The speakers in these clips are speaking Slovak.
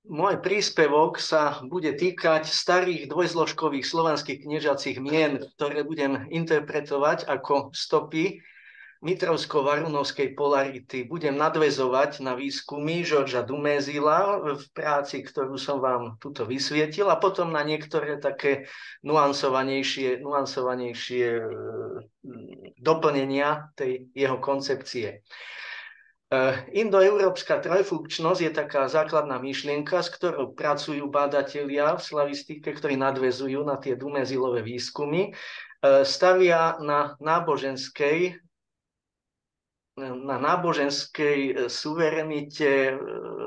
Môj príspevok sa bude týkať starých dvojzložkových slovanských kniežacích mien, ktoré budem interpretovať ako stopy Mitrovsko-Varunovskej polarity. Budem nadväzovať na výskumy Georgea Dumézila v práci, ktorú som vám tuto vysvietil, a potom na niektoré také nuansovanejšie doplnenia tej jeho koncepcie. Indoeurópska trojfunkčnosť je taká základná myšlienka, s ktorou pracujú bádatelia v slavistike, ktorí nadväzujú na tie Dumézilové výskumy. Stavia na náboženskej suverenite,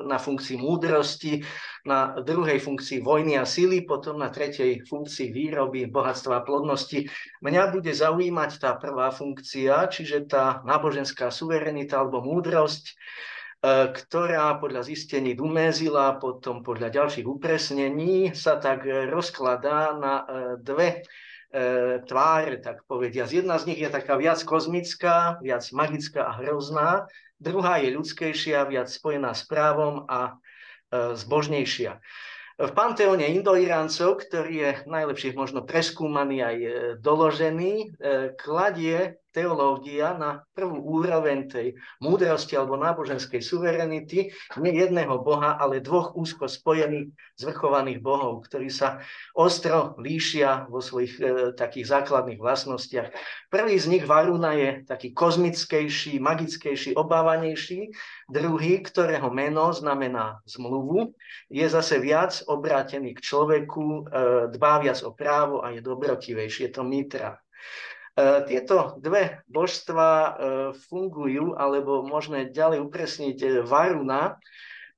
na funkcii múdrosti, na druhej funkcii vojny a sily, potom na tretej funkcii výroby, bohatstva a plodnosti. Mňa bude zaujímať tá prvá funkcia, čiže tá náboženská suverenita alebo múdrosť, ktorá podľa zistení Dumézila, potom podľa ďalších upresnení sa tak rozkladá na dve tváre, tak povediať. Jedna z nich je taká viac kozmická, viac magická a hrozná. Druhá je ľudskejšia, viac spojená s právom a zbožnejšia. V panteóne Indoiráncov, ktorý je najlepšie možno preskúmaný aj doložený, kladie teológia na prvú úroveň tej múdrosti alebo náboženskej suverenity nie jedného boha, ale dvoch úzko spojených zvrchovaných bohov, ktorí sa ostro líšia vo svojich takých základných vlastnostiach. Prvý z nich, Varuna, je taký kozmickejší, magickejší, obávanejší. Druhý, ktorého meno znamená zmluvu, je zase viac obrátený k človeku, dbá viac o právo a je dobrotivejší. Je to Mitra. Tieto dve božstva fungujú, alebo môžeme ďalej upresniť, Varuna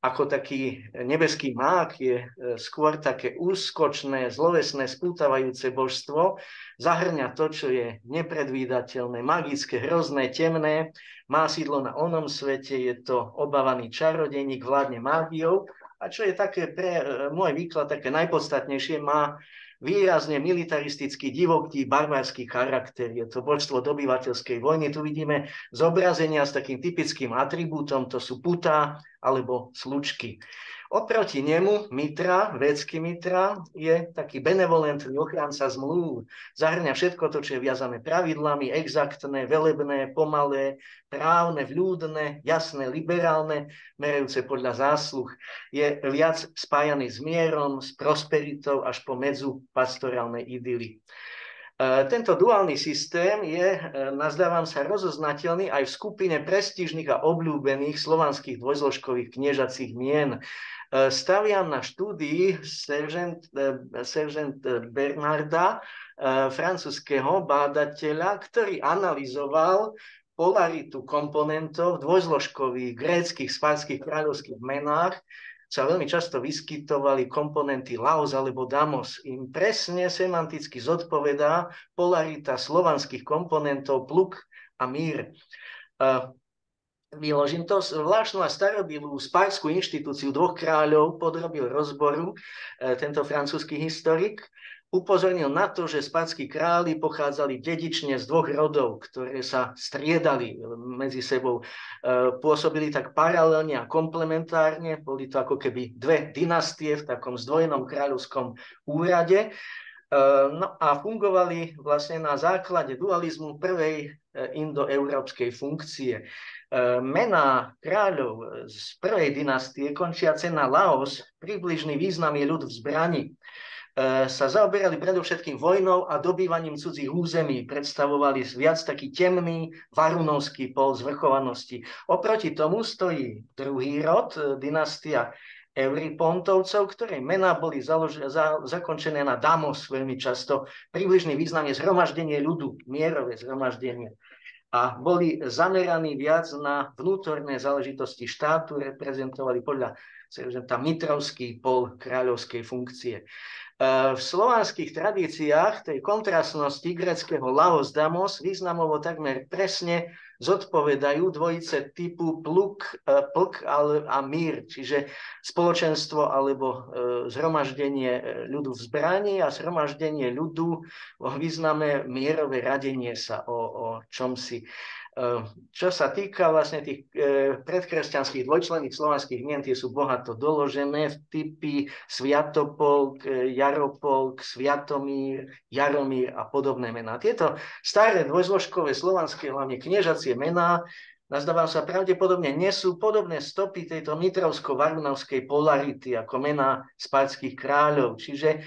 ako taký nebeský mák je skôr také úskočné, zlovesné, spútavajúce božstvo. Zahrňa to, čo je nepredvídateľné, magické, hrozné, temné. Má sídlo na onom svete, je to obávaný čarodejník, vládne mágiou. A čo je také pre môj výklad také najpodstatnejšie, má výrazne militaristický, divoký, barbarský charakter. Je to božstvo dobyvateľskej vojny. Tu vidíme zobrazenia s takým typickým atribútom, to sú putá alebo slučky. Oproti nemu Mitra, védsky Mitra, je taký benevolentný ochranca zmluv. Zahrňa všetko to, čo je viazané pravidlami, exaktné, velebné, pomalé, právne, vľúdne, jasné, liberálne, merajúce podľa zásluh. Je viac spájaný s mierom, s prosperitou až po medzu pastorálnej idyly. Tento duálny systém je, nazdávam sa, rozoznateľný aj v skupine prestížnych a obľúbených slovanských dvojzložkových kniežacích mien. Staviam na štúdii Sergent Bernarda, francúzskeho bádateľa, ktorý analyzoval polaritu komponentov v dvojzložkových gréckych, sparských kráľovských menách. Sa veľmi často vyskytovali komponenty Laos alebo Damos. Im presne semanticky zodpovedá polarita slovanských komponentov Pluk a Mír. Vyložím to. Zvláštnu a starobilú sparskú inštitúciu dvoch kráľov podrobil rozboru tento francúzsky historik. Upozornil na to, že sparskí králi pochádzali dedične z dvoch rodov, ktoré sa striedali medzi sebou. Pôsobili tak paralelne a komplementárne. Boli to ako keby dve dynastie v takom zdvojenom kráľovskom úrade. No a fungovali vlastne na základe dualizmu prvej indoeurópskej funkcie. Mená kráľov z prvej dynastie, končiace na Laos, približný významný ľud v zbrani, sa zaoberali predovšetkým vojnou a dobývaním cudzích území. Predstavovali viac taký temný varunovský pol zvrchovanosti. Oproti tomu stojí druhý rod, dynastia Eurypontovcov, ktorej mená boli zakončené na Damos veľmi často. Približný význam je zhromaždenie ľudu, mierové zhromaždenie. A boli zameraní viac na vnútorné záležitosti štátu, reprezentovali podľa Serženta Mitrovský pol kráľovskej funkcie. V slovanských tradíciách tej kontrastnosti gréckeho Laos Damos významovo takmer presne zodpovedajú dvojice typu plk a mír, čiže spoločenstvo alebo zhromaždenie ľudu v zbrani a zhromaždenie ľudu vo význame mierové radenie sa o čomsi. Čo sa týka vlastne tých predkresťanských dvojčlenných slovanských mien, tie sú bohato doložené v typy Sviatopolk, Jaropolk, Sviatomír, Jaromír a podobné mená. Tieto staré dvojzložkové slovanské, hlavne kniežacie mená, nazdávam sa, pravdepodobne nesú podobné stopy tejto nitrovsko-varnavskej polarity ako mená spartských kráľov. Čiže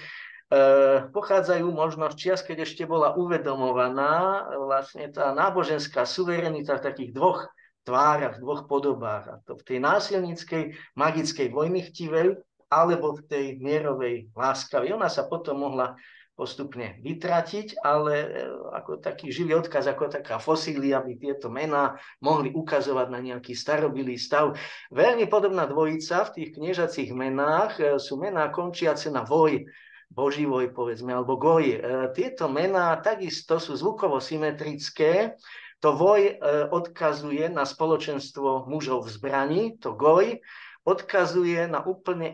pochádzajú možno z čias, keď ešte bola uvedomovaná vlastne tá náboženská suverenita v takých dvoch tvárach, dvoch podobách. A to v tej násilníckej, magickej vojnychtivej alebo v tej mierovej láskavej. Ona sa potom mohla postupne vytratiť, ale ako taký živý odkaz, ako taká fosília by tieto mená mohli ukazovať na nejaký starobilý stav. Veľmi podobná dvojica v tých kniežacích menách sú mená končiace na voj, Boživoj, povedzme, alebo Goj. Tieto mená takisto sú zvukovo symetrické. To Voj odkazuje na spoločenstvo mužov v zbrani, to Goj odkazuje na úplne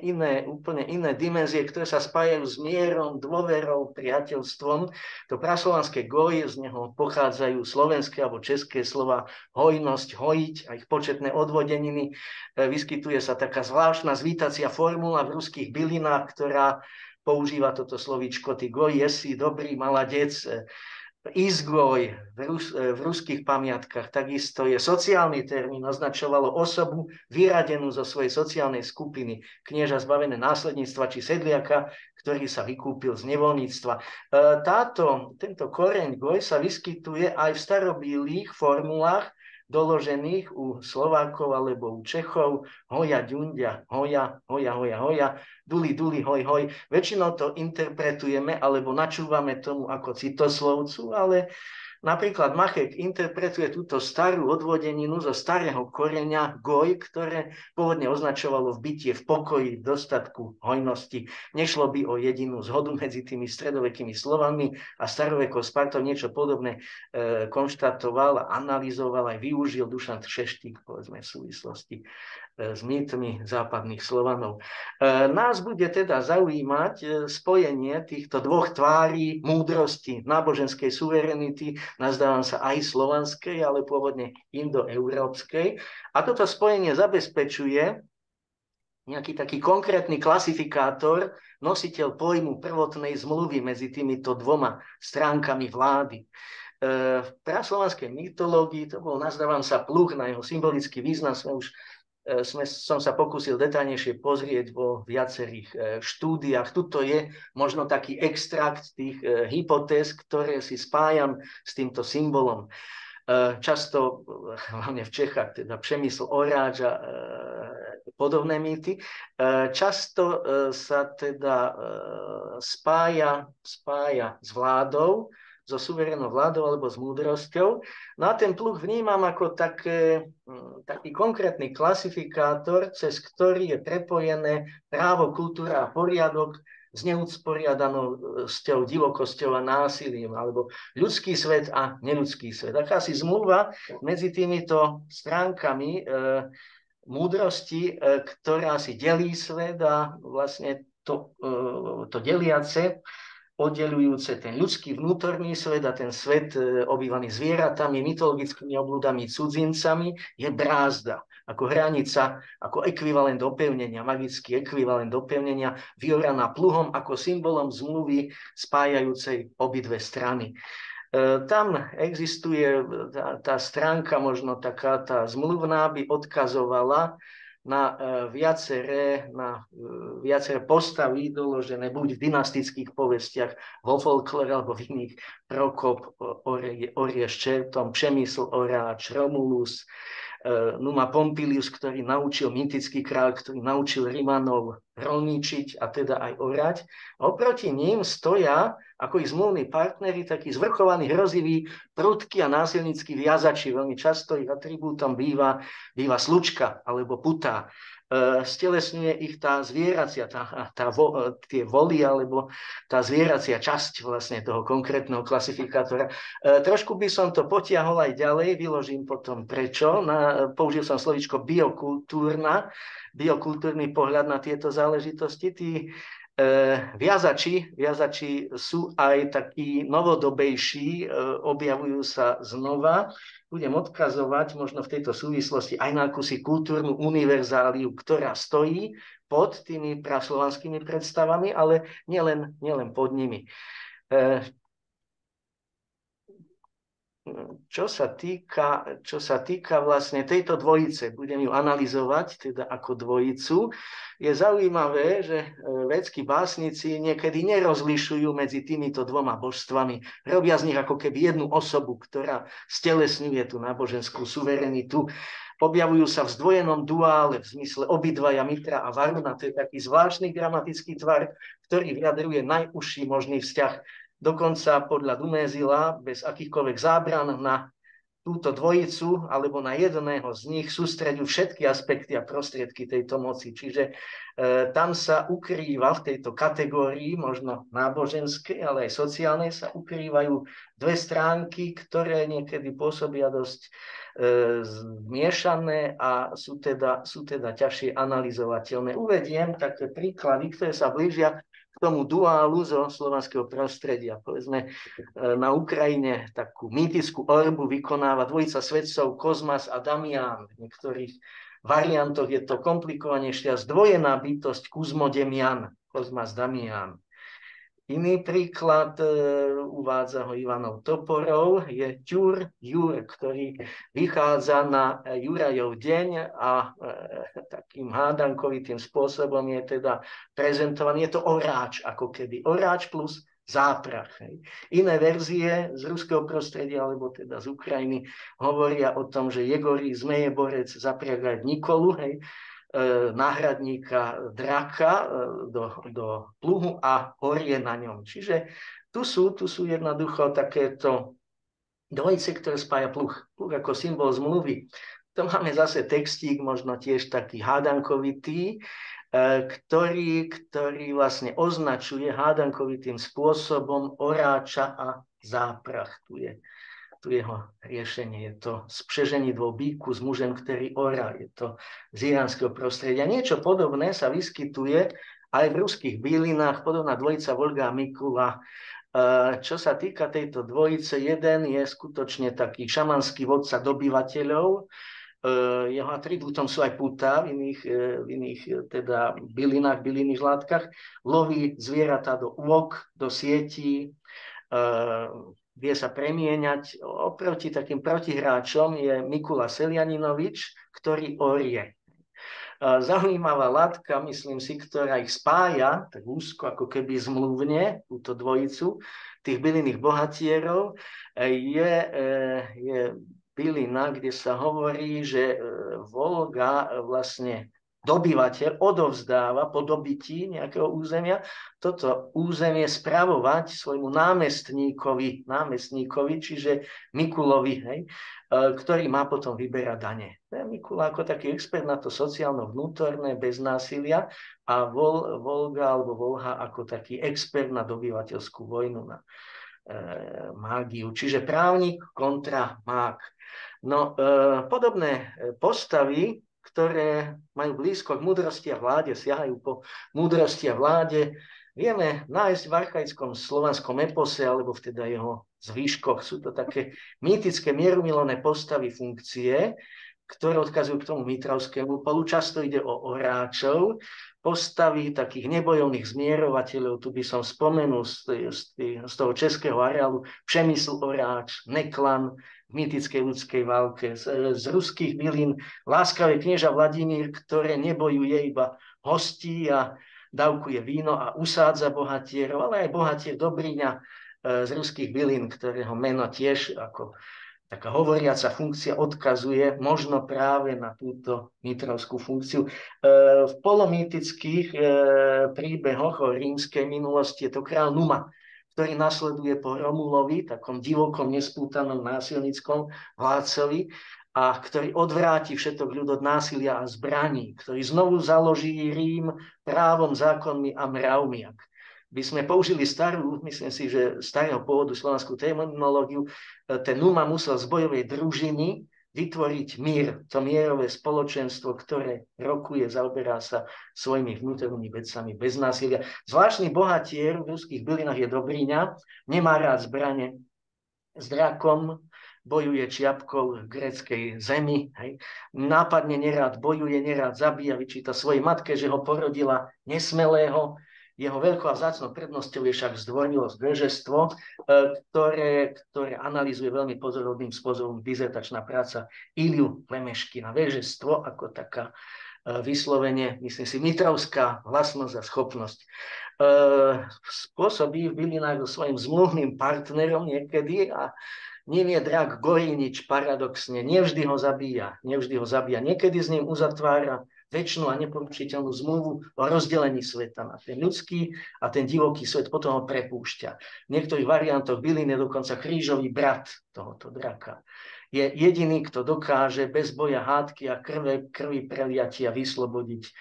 iné dimenzie, ktoré sa spájajú s mierom, dôverou, priateľstvom. To praslovanské Goj, z neho pochádzajú slovenské alebo české slova hojnosť, hojiť a ich početné odvodeniny. Vyskytuje sa taká zvláštna zvítacia formula v ruských bylinách, ktorá používa toto slovíčko, ty goj, jesi dobrý maladec. Izgoj v ruských pamiatkách takisto je sociálny termín, označovalo osobu vyradenú zo svojej sociálnej skupiny, knieža zbavené následníctva či sedliaka, ktorý sa vykúpil z nevoľníctva. Tento koreň goj sa vyskytuje aj v starobilých formulách doložených u Slovákov alebo u Čechov, hoja, ďunďa, hoja, hoja, hoja, hoja, duli, duli, hoj, hoj. Väčšinou to interpretujeme alebo načúvame tomu ako citoslovcu, ale napríklad Machek interpretuje túto starú odvodeninu zo starého koreňa goj, ktoré pôvodne označovalo v bytie, v pokoji, v dostatku, hojnosti. Nešlo by o jedinú zhodu medzi tými stredovekými slovami a starovekou Spartou niečo podobné konštatoval, analyzoval aj využil Dušan Šeštík, povedzme, v súvislosti s mýtmi západných Slovanov. Nás bude teda zaujímať spojenie týchto dvoch tvárí múdrosti, náboženskej suverenity, nazdávam sa aj slovanskej, ale pôvodne indoeurópskej. A toto spojenie zabezpečuje nejaký taký konkrétny klasifikátor, nositeľ pojmu prvotnej zmluvy medzi týmito dvoma stránkami vlády. V praslovanskej mytológii to bol, nazdávam sa, pluh, na jeho symbolický význam som sa pokúsil detaľnejšie pozrieť vo viacerých štúdiách. Tuto je možno taký extrakt tých hypotéz, ktoré si spájam s týmto symbolom. Často, hlavne v Čechách, teda Přemysl Oráč a podobné mýty, často sa teda spája s vládou, so suverénnou vládou alebo s múdrosťou. No a ten pluh vnímam ako taký konkrétny klasifikátor, cez ktorý je prepojené právo, kultúra a poriadok s neusporiadanosťou, divokosťou a násilím, alebo ľudský svet a neľudský svet. Akási zmluva medzi týmito stránkami múdrosti, ktorá si delí svet a vlastne to deliace, oddeľujúce ten ľudský vnútorný svet a ten svet obývaný zvieratami, mytologickými obľudami, cudzincami, je brázda. Ako hranica, ako ekvivalent opevnenia, magický ekvivalent opevnenia, vyoraná pluhom ako symbolom zmluvy spájajúcej obidve strany. Tam existuje tá stránka, možno taká tá zmluvná, by odkazovala na viaceré postavy doložené buď v dynastických povestiach, vo folklore alebo v iných. Prokop, Orie s čertom, Přemysl Oráč, Romulus, Numa Pompilius, ktorý naučil, mýtický kráľ, ktorý naučil Rimanov rolničiť a teda aj orať. A oproti ním stoja ako ich zmluvní partneri takí zvrchovaní, hroziví, prudkí a násilníckí viazači. Veľmi často ich atribútom býva slučka alebo putá. stelesňuje ich tá zvieracia, tie voly alebo tá zvieracia časť vlastne toho konkrétneho klasifikátora. Trošku by som to potiahol aj ďalej, vyložím potom prečo. Použil som slovíčko biokultúrny pohľad na tieto záležitosti. Tí viazači sú aj takí novodobejší, objavujú sa znova. Budem odkazovať možno v tejto súvislosti aj na akúsi kultúrnu univerzáliu, ktorá stojí pod tými praslovanskými predstavami, ale nielen pod nimi. Čo sa týka vlastne tejto dvojice, budem ju analyzovať teda ako dvojicu, je zaujímavé, že védski básnici niekedy nerozlišujú medzi týmito dvoma božstvami. Robia z nich ako keby jednu osobu, ktorá stelesňuje tú náboženskú suverenitu. Objavujú sa v zdvojenom duále, v zmysle obidvaja Mitra a Varuna. To je taký zvláštny gramatický tvar, ktorý vyjadruje najúžší možný vzťah. Dokonca podľa Dumézila bez akýchkoľvek zábran na túto dvojicu alebo na jedného z nich sústreďujú všetky aspekty a prostriedky tejto moci. Čiže tam sa ukrýva v tejto kategórii, možno náboženskej, ale aj sociálnej, sa ukrývajú dve stránky, ktoré niekedy pôsobia dosť zmiešané a sú teda ťažšie analyzovateľné. Uvediem také príklady, ktoré sa blížia k tomu duálu zo slovanského prostredia. Povedzme, na Ukrajine takú mýtickú orbu vykonáva dvojica svetcov Kozmas a Damián. V niektorých variantoch je to komplikovanejšia zdvojená bytosť Kuzmo-Demian, Kozmas Damián. Iný príklad, uvádza ho Ivanov Toporov, je Ťur Jur, ktorý vychádza na Jurajov deň a takým hádankovitým spôsobom je teda prezentovaný. Je to oráč, ako keby. Oráč plus záprach. Hej. Iné verzie z ruského prostredia, alebo teda z Ukrajiny, hovoria o tom, že Jegorí zmejeborec zapriagať Nikolu, hej, náhradníka draka do pluhu a horie na ňom. Čiže tu sú jednoducho takéto dvojice, ktoré spája pluh. Pluh ako symbol zmluvy. To máme zase textík, možno tiež taký hádankovitý, ktorý vlastne označuje hádankovitým spôsobom oráča a záprach. Tu jeho riešenie. Je to spřežení dvou bíku s mužem, ktorý orá. Je to z iránskeho prostredia. Niečo podobné sa vyskytuje aj v ruských bylinách, podobná dvojica Volga a Mikula. Čo sa týka tejto dvojice, jeden je skutočne taký šamanský vodca dobyvateľov. Jeho atribútom sú aj púta v iných teda bylinách, bylinných látkach. Loví zvieratá do úok, do sietí, vie sa premieňať. Oproti takým protihráčom je Mikula Selianinovič, ktorý orie. Zaujímavá látka, myslím si, ktorá ich spája, tak úzko, ako keby zmluvne, túto dvojicu tých bylinných bohatierov, je bylina, kde sa hovorí, že Volga vlastne dobyvateľ odovzdáva po dobytí nejakého územia toto územie spravovať svojmu námestníkovi, čiže Mikulovi, hej, ktorý má potom vyberať dane. Mikula ako taký expert na to sociálno-vnútorné, bez násilia, a Volga alebo Volha ako taký expert na dobyvateľskú vojnu, na mágiu. Čiže právnik kontra mág. No, podobné postavy, ktoré majú blízko k múdrosti a vláde, siahajú po múdrosti a vláde, vieme nájsť v archaickom slovanskom epose alebo v teda jeho zvýškoch. Sú to také mýtické mierumilovné postavy funkcie, ktoré odkazujú k tomu mitravskému polu. Často ide o oráčov, postavy takých nebojovných zmierovateľov. Tu by som spomenul z toho českého areálu Přemysl Oráč, Neklan v mýtickej ľudskej válke, z ruských bylín láskavé knieža Vladimír, ktoré nebojuje, iba hostí a dávkuje víno a usádza bohatierov, ale aj bohatier Dobryňa z ruských bylín, ktorého meno tiež ako taká hovoriaca funkcia odkazuje možno práve na túto mitrovskú funkciu. V polomýtických príbehoch o rímskej minulosti je to kráľ Numa, ktorý nasleduje po Romulovi, takom divokom, nespútanom násilníckom vládcovi. a ktorý odvráti všetok ľud od násilia a zbraní, ktorý znovu založí Rím právom, zákonmi a mravmi. Ak by sme použili starú, myslím si, že starého pôvodu slovanskú terminológiu, ten Numa musel z bojovej družiny vytvoriť mír, to mierové spoločenstvo, ktoré rokuje, zaoberá sa svojimi vnútornými vecami bez násilia. Zvláštny bohatier v ruských bylinách je Dobryňa, nemá rád zbrane, s drakom bojuje čiapkou v gréckej zemi, hej. Nápadne nerád bojuje, nerád zabíja, vyčíta svojej matke, že ho porodila nesmelého. Jeho veľkou a vzácnou prednosťou je však zdvornilosť, vežestvo, ktoré analýzuje veľmi pozorovným spôsobom dizertačná práca Iliu Lemeškina. Vežestvo ako taká vyslovene, myslím si, mitrovská vlastnosť a schopnosť. Spôsobí v bylinách so svojím zmluvným partnerom niekedy a nevie drak Gorinič paradoxne, nevždy ho zabíja. Niekedy s ním uzatvára večnú a neporučiteľnú zmluvu o rozdelení sveta na ten ľudský a ten divoký svet, potom ho prepúšťa. V niektorých variantoch bylín je dokonca krížový brat tohoto draka. Je jediný, kto dokáže bez boja, hádky a krvi preliatia vyslobodiť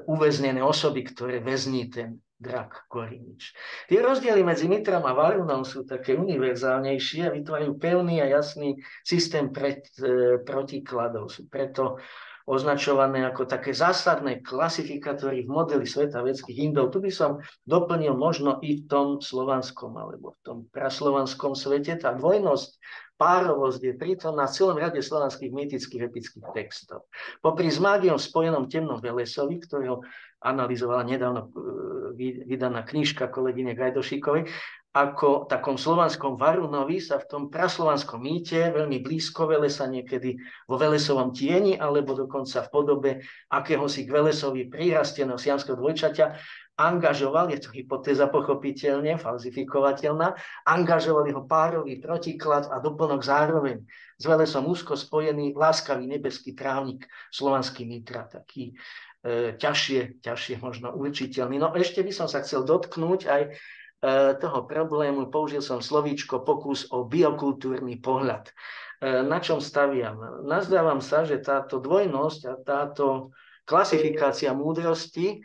uväznené osoby, ktoré väzní ten drak Gorinič. Tie rozdiely medzi Mitrom a Varunom sú také univerzálnejšie a vytvárajú pevný a jasný systém protikladov. Sú preto označované ako také zásadné klasifikátory v modeli sveta vedských Indov. Tu by som doplnil možno i v tom slovanskom alebo v tom praslovanskom svete. Tá dvojnosť, párovosť je prítomná v celom rade slovanských mýtických epických textov. Popri s mágiom spojenom temnom Velesovi, ktorého analyzovala nedávno vydaná knižka kolegyne Gajdošíkovej, ako takom slovanskom Varunovi sa v tom praslovanskom mýte veľmi blízko Velesa, niekedy vo Velesovom tieni, alebo dokonca v podobe akéhosi k Velesovi prirasteného siamského dvojčaťa angažoval, je to hypotéza pochopiteľne, falzifikovateľná, angažoval jeho párový protiklad a doplnok zároveň s Velesom úzko spojený láskavý nebeský trávnik slovanský Mitra, taký ťažšie možno určiteľný. No ešte by som sa chcel dotknúť aj toho problému, použil som slovíčko pokus o biokultúrny pohľad. Na čom staviam? Nazdávam sa, že táto dvojnosť a táto klasifikácia múdrosti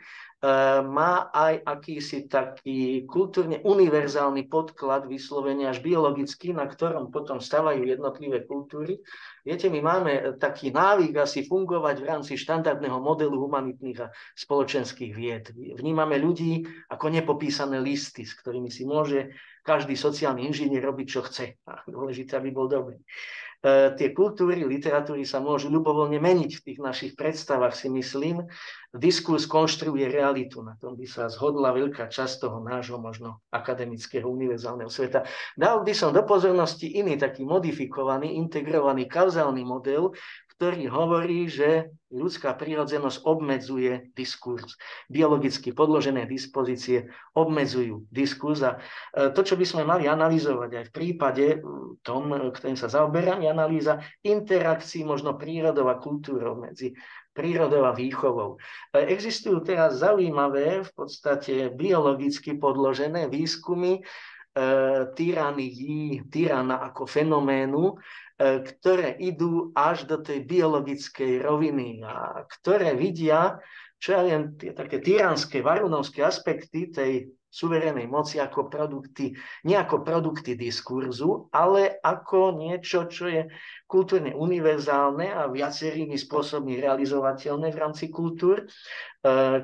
má aj akýsi taký kultúrne univerzálny podklad, vyslovene až biologický, na ktorom potom stavajú jednotlivé kultúry. Viete, my máme taký návyk asi fungovať v rámci štandardného modelu humanitných a spoločenských vied. Vnímame ľudí ako nepopísané listy, s ktorými si môže každý sociálny inžinier robiť, čo chce. A dôležité, aby bol dobrý. Tie kultúry, literatúry sa môžu ľubovoľne meniť v tých našich predstavách, si myslím. Diskurs konštruuje realitu, na tom by sa zhodla veľká časť toho nášho možno akademického univerzálneho sveta. Dal by som do pozornosti iný taký modifikovaný, integrovaný kauzálny model, ktorý hovorí, že ľudská prírodzenosť obmedzuje diskurs. Biologicky podložené dispozície obmedzujú diskurs a to, čo by sme mali analyzovať aj v prípade tom, ktorým sa zaoberá, je analýza interakcií možno prírodou a kultúrou medzi prírodou a výchovou. Existujú teraz zaujímavé, v podstate biologicky podložené výskumy tyrana ako fenoménu, ktoré idú až do tej biologickej roviny a ktoré vidia, čo ja viem, tie také tyranské, varunovské aspekty tej suverénnej moci ako produkty, nie ako produkty diskurzu, ale ako niečo, čo je kultúrne univerzálne a viacerými spôsobmi realizovateľné v rámci kultúr.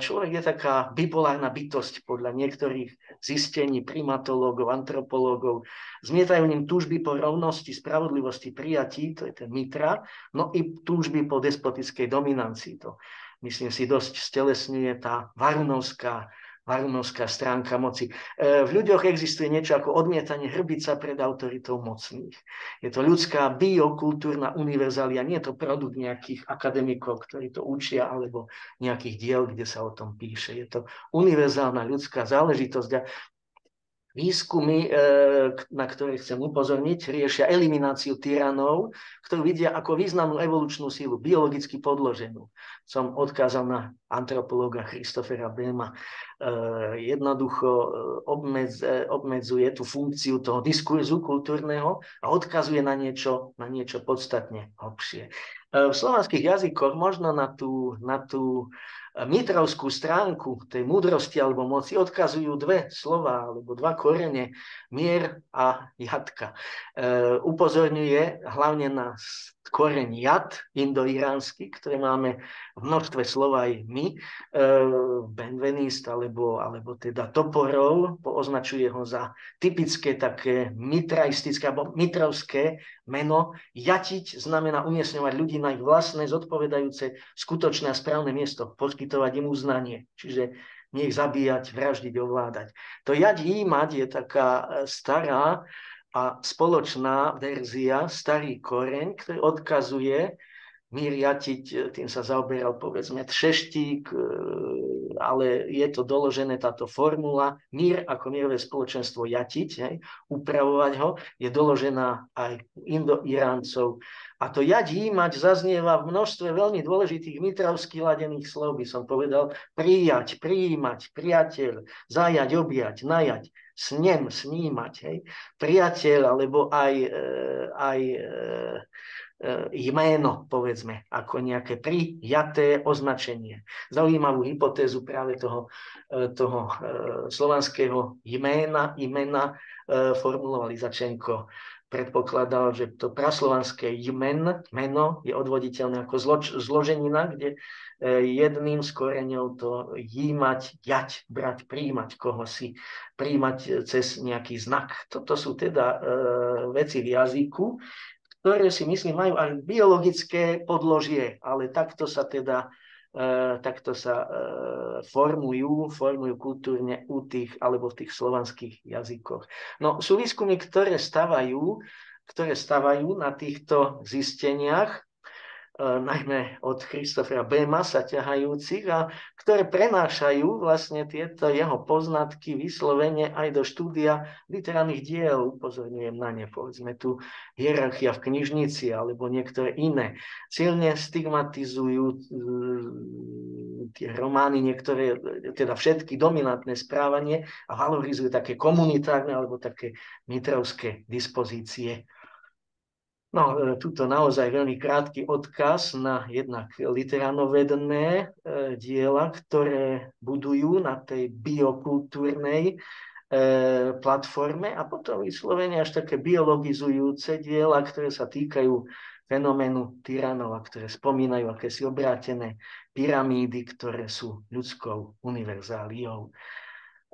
Človek je taká bipolárna bytosť podľa niektorých zistení primatológov, antropológov. Zmietajú ním túžby po rovnosti, spravodlivosti, prijatí, to je ten Mitra, no i túžby po despotickej dominancii. To, myslím si, dosť stelesňuje tá varunovská stránka moci. V ľuďoch existuje niečo ako odmietanie hrbiť sa pred autoritou mocných. Je to ľudská biokultúrna univerzália, nie je to produkt nejakých akademikov, ktorí to učia, alebo nejakých diel, kde sa o tom píše. Je to univerzálna ľudská záležitosť. A výskumy, na ktoré chcem upozorniť, riešia elimináciu tyranov, ktorú vidia ako významnú evolučnú sílu, biologicky podloženú. Som odkázal na antropológa Christophera Böhma. Jednoducho obmedzuje tú funkciu toho diskurzu kultúrneho a odkazuje na niečo podstatne hlbšie. V slovanských jazykoch možno na tú mitrovskú stránku tej múdrosti alebo moci odkazujú dve slova alebo dva korene, mier a jatka. Upozorňuje hlavne na koreň jat, indoiránsky, ktoré máme v množstve slov aj my. Benvenist alebo teda Toporov označuje ho za typické také mitraistické alebo mitrovské meno. Jatiť znamená umiestňovať ľudí na ich vlastné, zodpovedajúce, skutočné a správne miesto, poskytovať im uznanie, čiže nie ich zabíjať, vraždiť, ovládať. To jímať je taká stará a spoločná verzia, starý koreň, ktorý odkazuje mír jatiť, tým sa zaoberal povedzme Třeštík, ale je to doložené táto formula, mír ako mierové spoločenstvo jatiť, upravovať ho, je doložená aj Indo-Iráncov. A to jímať zaznieva v množstve veľmi dôležitých mitrovsky ladených slov, by som povedal, prijať, prijímať, priateľ, zajať, objať, najať, snem, snímať, priateľ, alebo aj jméno, povedzme, ako nejaké prijaté označenie. Zaujímavú hypotézu práve toho slovanského imena formuloval Izačenko. Predpokladal, že to praslovanské meno je odvoditeľné ako zloženina, kde jedným z koreňov to jímať, jať, brať, príjmať kohosi, príjmať cez nejaký znak. Toto sú teda veci v jazyku, ktoré si myslím majú aj biologické podložie, ale takto sa formujú kultúrne u tých alebo v tých slovanských jazykoch. No, sú výskumy, ktoré stavajú na týchto zisteniach, najmä od Christophera Böhma sa ťahajúcich, a ktoré prenášajú vlastne tieto jeho poznatky vyslovene aj do štúdia literárnych diel. Upozorňujem na ne, povedzme tu Hierarchia v knižnici alebo niektoré iné. Silne stigmatizujú tie romány, niektoré, teda všetky dominantné správanie a valorizujú také komunitárne alebo také mitrovské dispozície. No, tuto naozaj veľmi krátky odkaz na jednak literárnovedné diela, ktoré budujú na tej biokultúrnej platforme, a potom vyslovene až také biologizujúce diela, ktoré sa týkajú fenoménu tyranov a ktoré spomínajú akési obrátené pyramídy, ktoré sú ľudskou univerzáliou.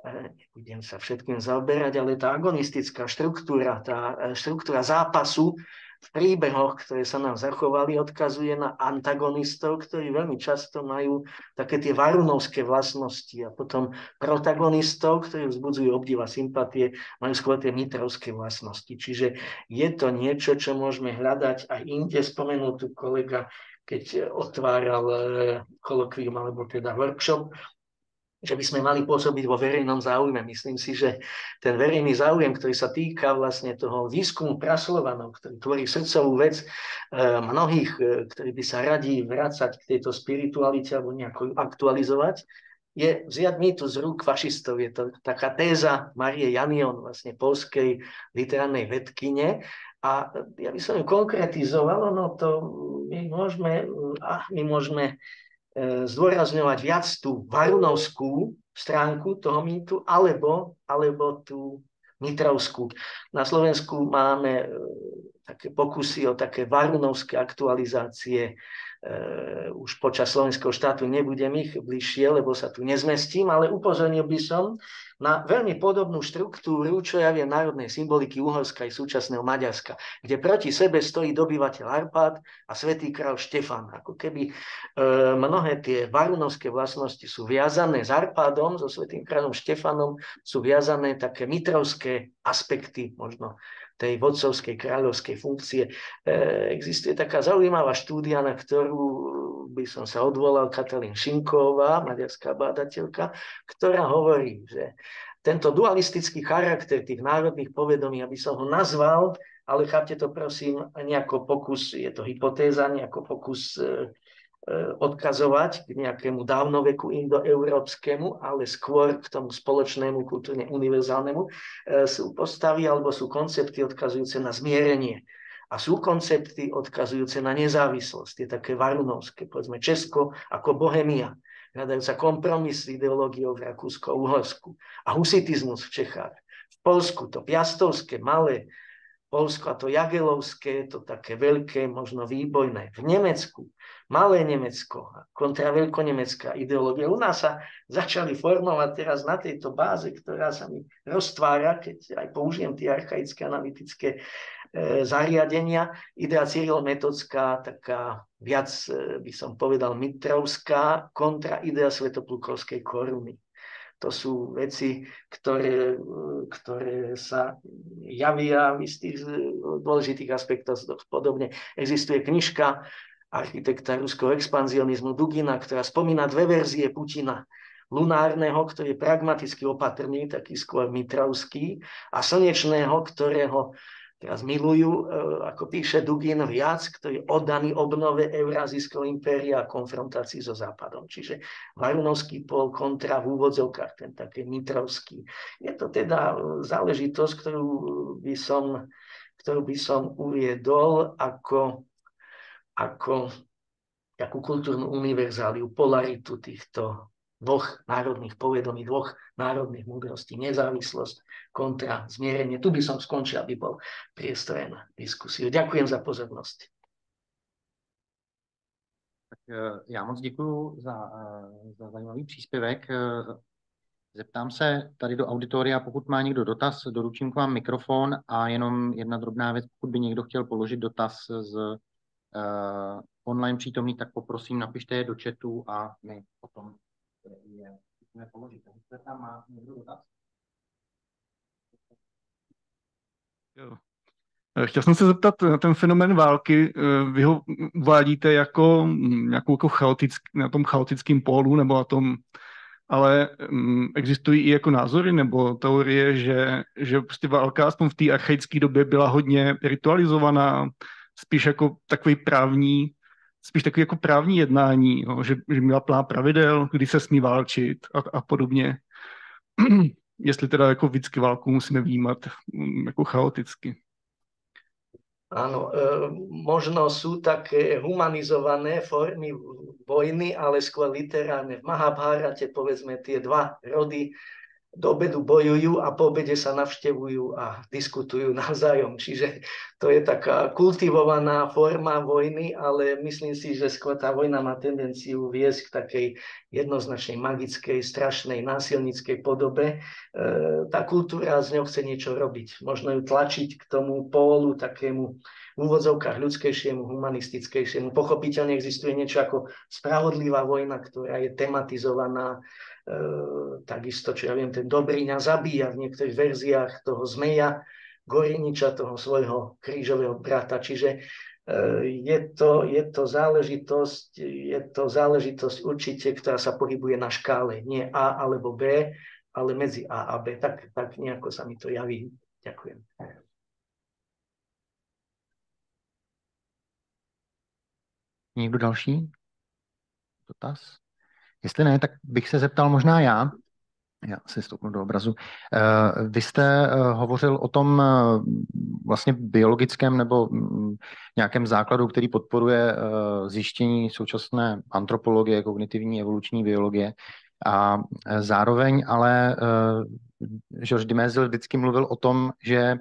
Nebudem sa všetkým zaoberať, ale tá agonistická štruktúra, tá štruktúra zápasu v príbehoch, ktoré sa nám zachovali, odkazuje na antagonistov, ktorí veľmi často majú také tie varunovské vlastnosti, a potom protagonistov, ktorí vzbudzujú obdiv a sympatie, majú skôr tie mitrovské vlastnosti. Čiže je to niečo, čo môžeme hľadať aj inde. Spomenul tu kolega, keď otváral kolokvium alebo teda workshop, že by sme mali pôsobiť vo verejnom záujme. Myslím si, že ten verejný záujem, ktorý sa týka vlastne toho výskumu praslovanov, ktorý tvorí srdcovú vec mnohých, ktorí by sa radi vracať k tejto spiritualite alebo nejako aktualizovať, je vziať mýtu z rúk fašistov. Je to taká téza Marie Janion, vlastne poľskej literárnej vedkyne. A ja by som ju konkretizoval, no to my môžeme zdôrazňovať viac tú varunovskú stránku toho mýtu, alebo tú mitrovskú. Na Slovensku máme také pokusy o také varunovské aktualizácie. Už počas slovenského štátu, nebudem ich bližšie, lebo sa tu nezmestím, ale upozornil by som na veľmi podobnú štruktúru, čo ja viem, národnej symboliky Uhorska aj súčasného Maďarska, kde proti sebe stojí dobyvateľ Arpád a svätý kráľ Štefan. Ako keby mnohé tie varunovské vlastnosti sú viazané s Arpádom, so svätým kráľom Štefanom, sú viazané také mitrovské aspekty možno tej vodcovskej kráľovskej funkcie. Existuje taká zaujímavá štúdia, na ktorú by som sa odvolal, Katalín Šinková, maďarská bádateľka, ktorá hovorí, že tento dualistický charakter tých národných povedomí, aby som ho nazval, ale chápte to prosím nejako pokus, je to hypotéza, nejako pokus odkazovať k nejakému dávnoveku indoeurópskemu, ale skôr k tomu spoločnému, kultúrne univerzálnemu, sú postavy alebo sú koncepty odkazujúce na zmierenie. A sú koncepty odkazujúce na nezávislosť. Je také varunovské, povedzme Česko ako Bohemia, hľadajúca kompromis s ideológiou v Rakúsko-Uhorsku. A husitizmus v Čechách. V Poľsku to piastovské, malé, Poľsko a to jagelovské, to také veľké, možno výbojné. V Nemecku, malé Nemecko, kontra veľkonemecká ideológia. U nás sa začali formovať teraz na tejto báze, ktorá sa mi roztvára, keď aj použijem tie archaické analytické zariadenia. Idea Cyrilo-Metodská, taká viac by som povedal mitrovská, kontra idea Svätoplukovskej koruny. To sú veci, ktoré sa javia v istých dôležitých aspektoch podobne. Existuje knižka architekta ruského expanzionizmu Dugina, ktorá spomína dve verzie Putina. Lunárneho, ktorý je pragmaticky opatrný, taký skôr mitrovský, a slnečného, ktorého teraz milujú, ako píše Dugin, viac, ktorý je oddaný obnove Eurázijského impéria a konfrontácii so Západom. Čiže Varunovský pol kontra v úvodzovkách, ten taký mitrovský. Je to teda záležitosť, ktorú by som uviedol ako takú kultúrnu univerzáliu, polaritu týchto dvoch národných povedomí, dvoch národných múdrostí, nezávislosť kontra zmierenie. Tu by som skončil, aby bol priestor na diskusiu. Ďakujem za pozornosť. Tak já moc děkuji za zajímavý příspěvek. Zeptám se tady do auditoria, pokud má někdo dotaz, doručím k vám mikrofon a jenom jedna drobná věc, pokud by někdo chtěl položit dotaz z online přítomný, tak poprosím, napište je do chatu a my potom je můžeme položit. Takže tam má někdo dotaz? Jo. Chtěl jsem se zeptat na ten fenomén války. Vy ho uvádíte jako nějakou na tom chaotickém pólu, nebo na tom, ale existují i jako názory nebo teorie, že prostě válka aspoň v té archaické době byla hodně ritualizovaná, spíš jako takový právní jednání, jo, že měla plán pravidel, kdy se smí válčit a podobně. Jestli teda jako vždycky válku musíme vnímat jako chaoticky. Áno, možno sú také humanizované formy vojny, ale skôr literárne. V Mahabhárate, povedzme, tie dva rody do obedu bojujú a po obede sa navštevujú a diskutujú navzájom. Čiže to je taká kultivovaná forma vojny, ale myslím si, že skôr tá vojna má tendenciu viesť k takej jednoznačnej magickej, strašnej, násilníckej podobe. Tá kultúra z ňou chce niečo robiť. Možno ju tlačiť k tomu pólu takému v úvodzovkách ľudskejšiemu, humanistickejšiemu. Pochopiteľne existuje niečo ako spravodlivá vojna, ktorá je tematizovaná. Takisto, čo ja viem, ten Dobryňa zabíja v niektorých verziách toho Zmeja, Goriniča, toho svojho krížového brata. Čiže je to záležitosť určite, ktorá sa pohybuje na škále. Nie A alebo B, ale medzi A a B. Tak nejako sa mi to javí. Ďakujem. Někdo další dotaz? Jestli ne, tak bych se zeptal možná já si stoupnu do obrazu. Vy jste hovořil o tom vlastně biologickém nebo nějakém základu, který podporuje zjištění současné antropologie, kognitivní evoluční biologie a zároveň ale Georges Dumézil vždycky mluvil o tom, že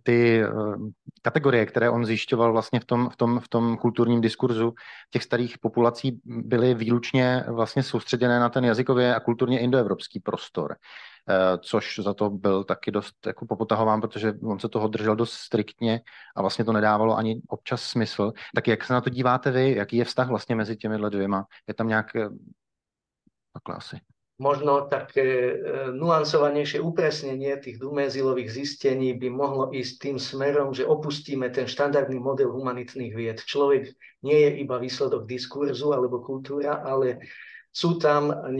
ty kategorie, které on zjišťoval vlastně v tom kulturním diskurzu těch starých populací, byly výlučně vlastně soustředěné na ten jazykově a kulturně indoevropský prostor, což za to byl taky dost jako popotahován, protože on se toho držel dost striktně a vlastně to nedávalo ani občas smysl. Tak jak se na to díváte vy? Jaký je vztah vlastně mezi těmihle dvěma? Je tam nějak takhle asi? Možno také nuancovanejšie upresnenie tých Dumézilových zistení by mohlo ísť tým smerom, že opustíme ten štandardný model humanitných vied. Človek nie je iba výsledok diskurzu alebo kultúra, ale sú tam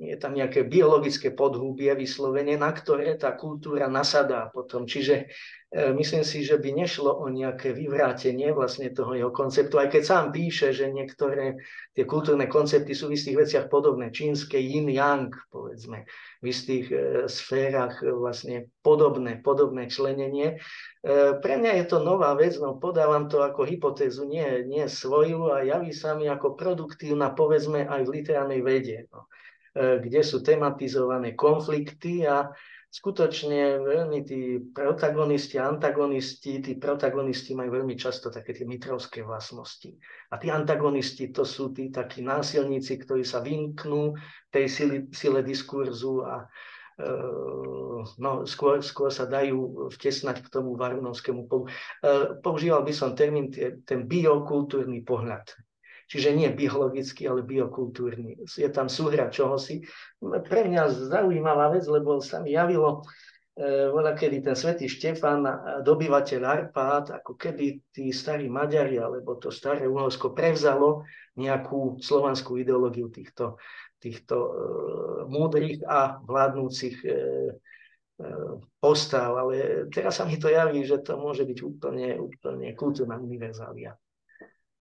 je tam nejaké biologické podhubie vyslovene, na ktoré tá kultúra nasadá potom. Čiže myslím si, že by nešlo o nejaké vyvrátenie vlastne toho jeho konceptu, aj keď sám píše, že niektoré tie kultúrne koncepty sú v istých veciach podobné. Čínske yin-yang, povedzme, v istých sférach vlastne podobné členenie. Pre mňa je to nová vec, no podávam to ako hypotézu, nie svoju, a javí sa mi ako produktívna, povedzme, aj v literárnej vede, no, kde sú tematizované konflikty a skutočne veľmi tí protagonisti a antagonisti, tí protagonisti majú veľmi často také tie mitrovské vlastnosti. A tí antagonisti to sú tí takí násilníci, ktorí sa vymknú tej sile diskurzu a no, skôr sa dajú vtesnať k tomu varnovskému polu. Používal by som termín ten biokultúrny pohľad. Čiže nie biologický, ale biokultúrny. Je tam súhra čohosi. Pre mňa zaujímavá vec, lebo sa mi javilo, kedy ten svätý Štefan, dobyvateľ Arpád, ako keby tí starí Maďari alebo to staré Uhorsko prevzalo nejakú slovanskú ideológiu týchto múdrych a vládnúcich postav. Ale teraz sa mi to javí, že to môže byť úplne kultúrna univerzália.